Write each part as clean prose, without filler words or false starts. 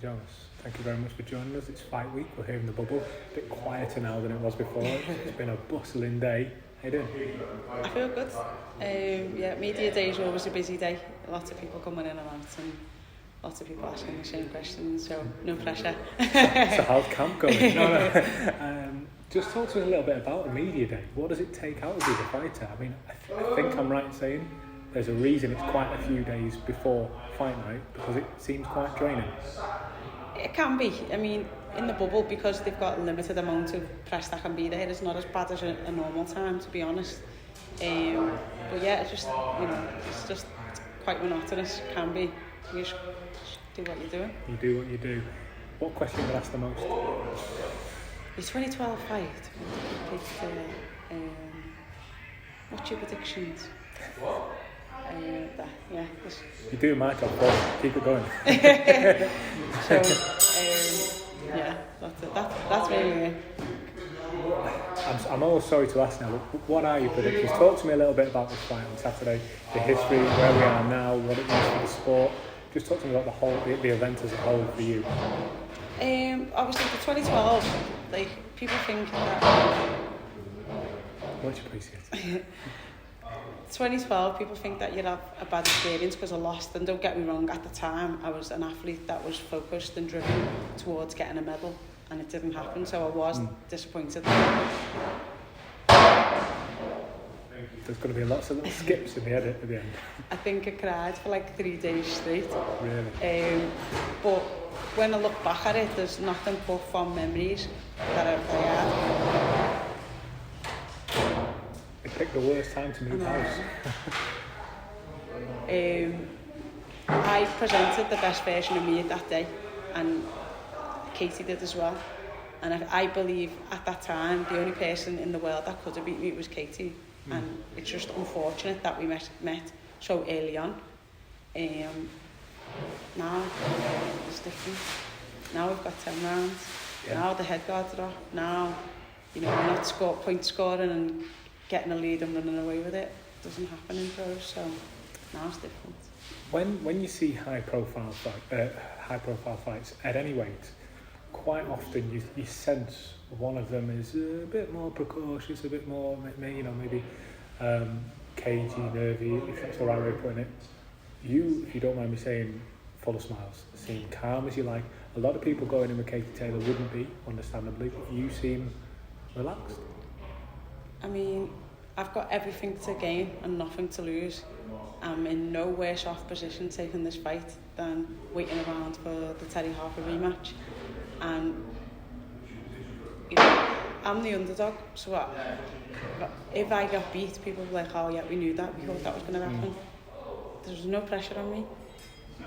Jonas, thank you very much for joining us. It's fight week, we're here in the bubble. A bit quieter now than it was before. It's been a bustling day. How you doing? I feel good. Media day is always a busy day. Lots of people coming in and out and lots of people asking the same questions, so no pressure. So how's camp going? Just talk to us a little bit about a media day. What does it take out of you as a fighter? I mean, I think I'm right in saying there's a reason it's quite a few days before fight night, because it seems quite draining. It can be. I mean, in the bubble, because they've got a limited amount of press that can be there, it's not as bad as a normal time, to be honest. But yeah, it's just quite monotonous. It can be. You just do what you're doing. You do what you do. What question will ask the most? Your 2012 fight. What's your predictions? You're doing my job, but keep it going. That's really it. I'm always sorry to ask now, but what are your predictions? Talk to me a little bit about this fight on Saturday, the history, where we are now, what it means for the sport. Just talk to me about the event as a whole for you. Obviously, the 2012, people think that. Much appreciated. 2012, people think that you'd have a bad experience because I lost, and don't get me wrong, at the time I was an athlete that was focused and driven towards getting a medal, and it didn't happen, so I was disappointed. There's going to be lots of little skips in the edit at the end. I think I cried for 3 days straight. Really? But when I look back at it, there's nothing but fond memories that I had. They picked the worst time to move house. I presented the best version of me that day, and Katie did as well. And I believe at that time the only person in the world that could have beat me was Katie. And it's just unfortunate that we met so early on. Now it's different. Now we've got 10 rounds. Yeah. Now the head guards are off. Now, we're not point scoring and getting a lead and running away with it. It doesn't happen in pros, so now it's different. When you see high profile fights at any weight, quite often you sense one of them is a bit more precautious, a bit more maybe cagey, nervy, if that's the right way of putting it. You, if you don't mind me saying, full of smiles, seem calm as you like. A lot of people going in with Katie Taylor wouldn't be, understandably, but you seem relaxed. I mean, I've got everything to gain and nothing to lose. I'm in no worse off position taking this fight than waiting around for the Terri Harper rematch. And I'm the underdog, so if I got beat, people were like, oh yeah, we knew that, we thought that was going to happen. There's no pressure on me.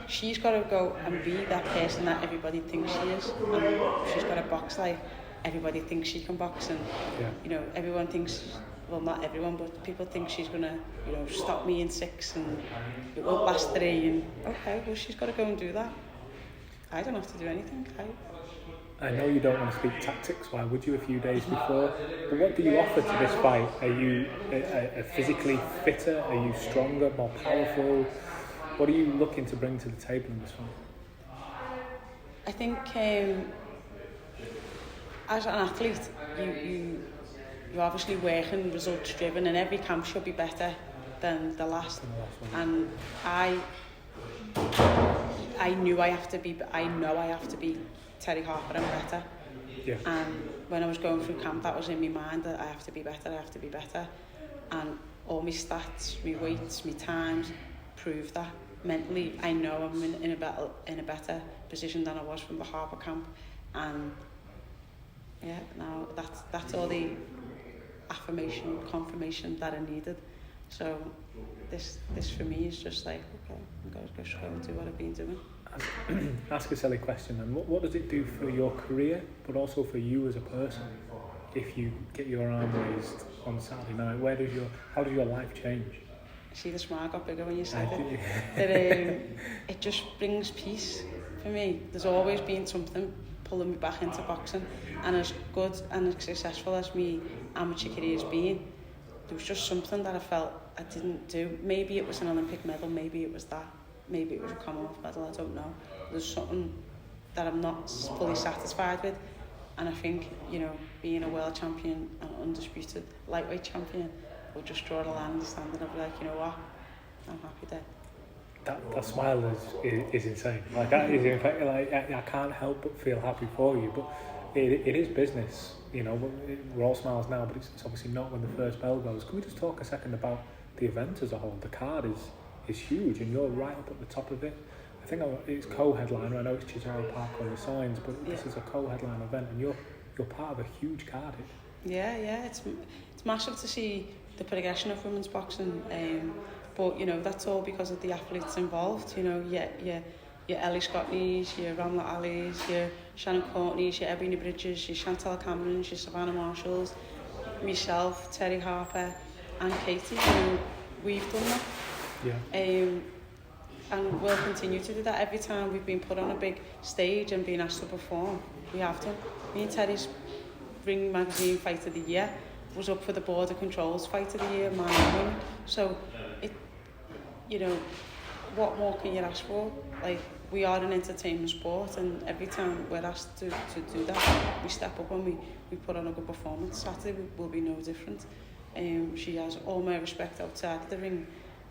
She's got to go and be that person that everybody thinks she is. And she's got to box like everybody thinks she can box, and everyone thinks, well, not everyone, but people think she's going to stop me in 6 and it won't last 3, and okay, well, she's got to go and do that. I don't have to do anything. I know you don't want to speak tactics, why would you, a few days before, but what do you offer to this fight? Are you physically fitter? Are you stronger, more powerful? What are you looking to bring to the table in this fight? I think as an athlete, you're obviously working results driven, and every camp should be better than the last. And I know I have to be Terri Harper and better. Yeah. And when I was going through camp, that was in my mind, that I have to be better. And all my stats, my weights, my times prove that. Mentally, I know I'm in a better position than I was from the Harper camp. And yeah, now that's all the confirmation that I needed. So this for me is just okay, I'm going to go and do what I've been doing. Ask a silly question then. What does it do for your career, but also for you as a person, if you get your arm raised on Saturday night? How does your life change? See, the smile got bigger when you said it. It just brings peace for me. There's always been something pulling me back into boxing, and as good and as successful as my amateur career's been, there was just something that I felt I didn't do. Maybe it was an Olympic medal, maybe it was that, maybe it was a Commonwealth medal, I don't know. There's something that I'm not fully satisfied with. And I think, you know, being a world champion and undisputed lightweight champion will just draw the line in the sand, and I'll be like, you know what, I'm happy there. That smile is insane. Like, that is, in fact, like, I can't help but feel happy for you, but it is business, you know. We're all smiles now, but it's obviously not when the first bell goes. Can we just talk a second about the event as a whole? The card is huge, and you're right up at the top of it. I think it's co-headliner. I know it's Chisara Park on the signs, but this is a co-headline event, and you're part of a huge card. Yeah, it's massive to see the progression of women's boxing. But you know, that's all because of the athletes involved. You know, your Ellie Scotneys, your Ramla Ali's, your Shannon Courtenay's, your Ebanie Bridges, your Chantal Cameron's, your Savannah Marshall's, myself, Terri Harper, and Katie. You know, we've done that. Yeah. And we'll continue to do that. Every time we've been put on a big stage and been asked to perform, we have done. Me and Terry's Ring Magazine Fight of the Year was up for the Border Controls Fight of the Year, man and women. So, you know, what more can you ask for? Like, we are an entertainment sport, and every time we're asked to do that, we step up and we put on a good performance. Saturday will be no different. She has all my respect outside the ring,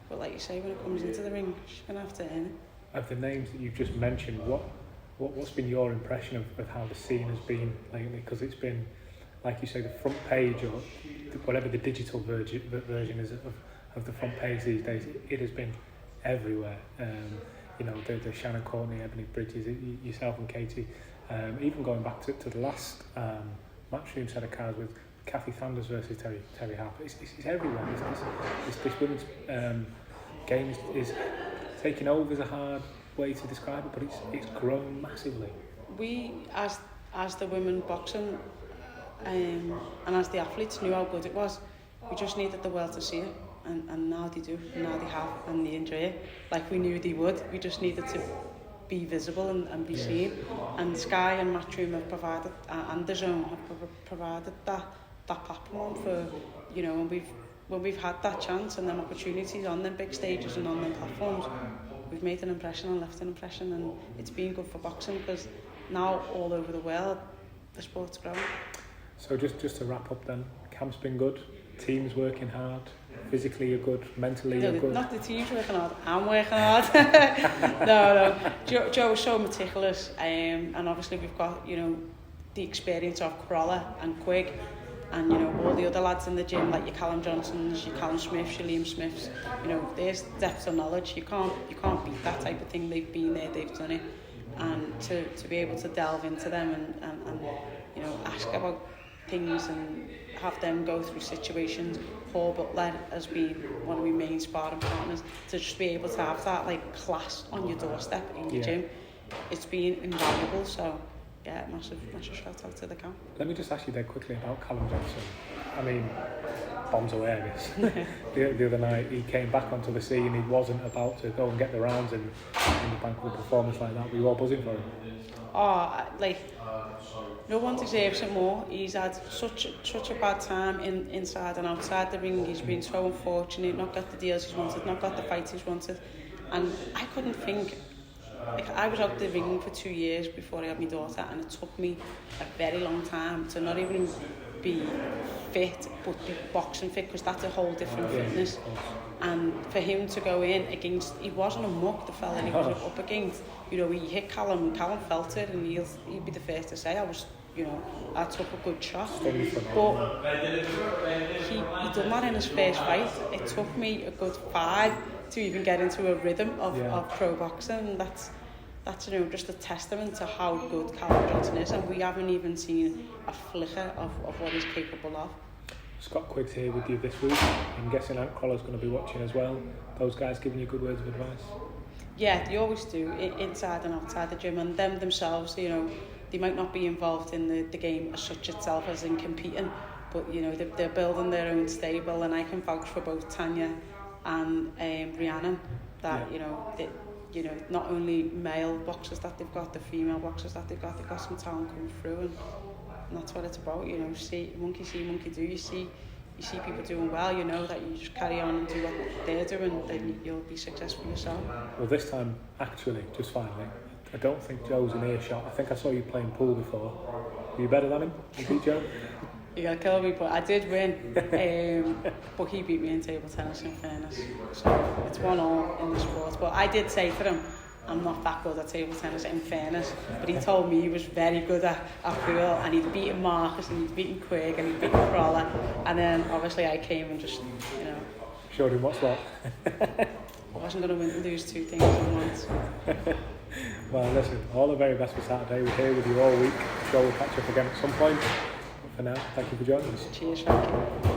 but like you say, when it comes into the ring, she's going to have to earn it. Of the names that you've just mentioned, what's been your impression of how the scene has been lately? Because it's been, like you say, the front page, or whatever the digital version is of the front page these days, it has been everywhere. You know, the Shannon Courtenay, Ebanie Bridges, yourself and Katie, even going back to the last matchroom set of cards with Kathy Sanders versus Terri Harper. It's everywhere. This women's game is taking over is a hard way to describe it, but it's grown massively. We, as the women boxing and as the athletes, knew how good it was. We just needed the world to see it, and now they do, and now they have, and they enjoy it like we knew they would. We just needed to be visible and be seen, and Sky and Matchroom have provided, and the Zone have provided that platform for, you know, and when we've had that chance and them opportunities on them big stages and on them platforms, we've made an impression and left an impression, and it's been good for boxing, because now all over the world the sport's growing. So just to wrap up then, camp's been good, team's working hard, physically you're good, mentally you're good? Not the team's working hard, I'm working hard. No. Joe is so meticulous, and obviously we've got, you know, the experience of Crawler and Quigg, and you know, all the other lads in the gym, like your Callum Johnsons, your Callum Smiths, your Liam Smiths, you know, there's depth of knowledge. You can't beat that type of thing. They've been there, they've done it, and to be able to delve into them and you know, ask about things and have them go through situations. Paul Butler has been one of my main sparring partners. To just be able to have that like class on your doorstep in your gym, it's been invaluable. So yeah, massive shout out to the camp. Let me just ask you there quickly about Callum Johnson. I mean, bombs awareness. the other night he came back onto the scene. He wasn't about to go and get the rounds, and in the bank with a performance like that, we were all buzzing for him. Oh, like, no one deserves it more. He's had such a bad time inside and outside the ring. He's been so unfortunate, not got the deals he's wanted, not got the fights he's wanted. And I couldn't think, like, I was out the ring for 2 years before I had my daughter, and it took me a very long time to not even be fit, but be boxing fit, because that's a whole different fitness. And for him to go in against, he wasn't a muck, the fella he was up against. You know, he hit Callum felt it, and he'd be the first to say, I took a good shot. But he done that in his first fight. It took me a good 5 to even get into a rhythm of pro boxing, and that's you know, just a testament to how good Callum Johnson is, and we haven't even seen a flicker of what he's capable of. Scott Quigg's here with you this week. I'm guessing Ant Croller's going to be watching as well. Those guys giving you good words of advice? Yeah, they always do, inside and outside the gym, and them themselves, you know, they might not be involved in the game as such itself as in competing, but you know, they're building their own stable, and I can vouch for both Tanya and Rhiannon that you know, not only male boxers that they've got, the female boxers that they've got some talent coming through, and that's what it's about. You know, see monkey do. You see people doing well, you know that you just carry on and do what they're doing, then you'll be successful yourself. Well, this time, actually, just finally, I don't think Joe's an earshot. I think I saw you playing pool before. Were you better than him? You beat Joe? You gotta kill me, but I did win. But he beat me in table tennis, in fairness. So it's 1-1 in the sport. But I did say to him, I'm not that good at table tennis, in fairness. But he told me he was very good at pool, and he'd beaten Marcus, and he'd beaten Quigg, and he'd beaten Crawler. And then obviously I came and just, showed him what's what. I wasn't going to win and lose two things at once. Well, listen, all the very best for Saturday. We're here with you all week. I'm sure we'll catch up again at some point. But for now, thank you for joining us. Cheers, thank you.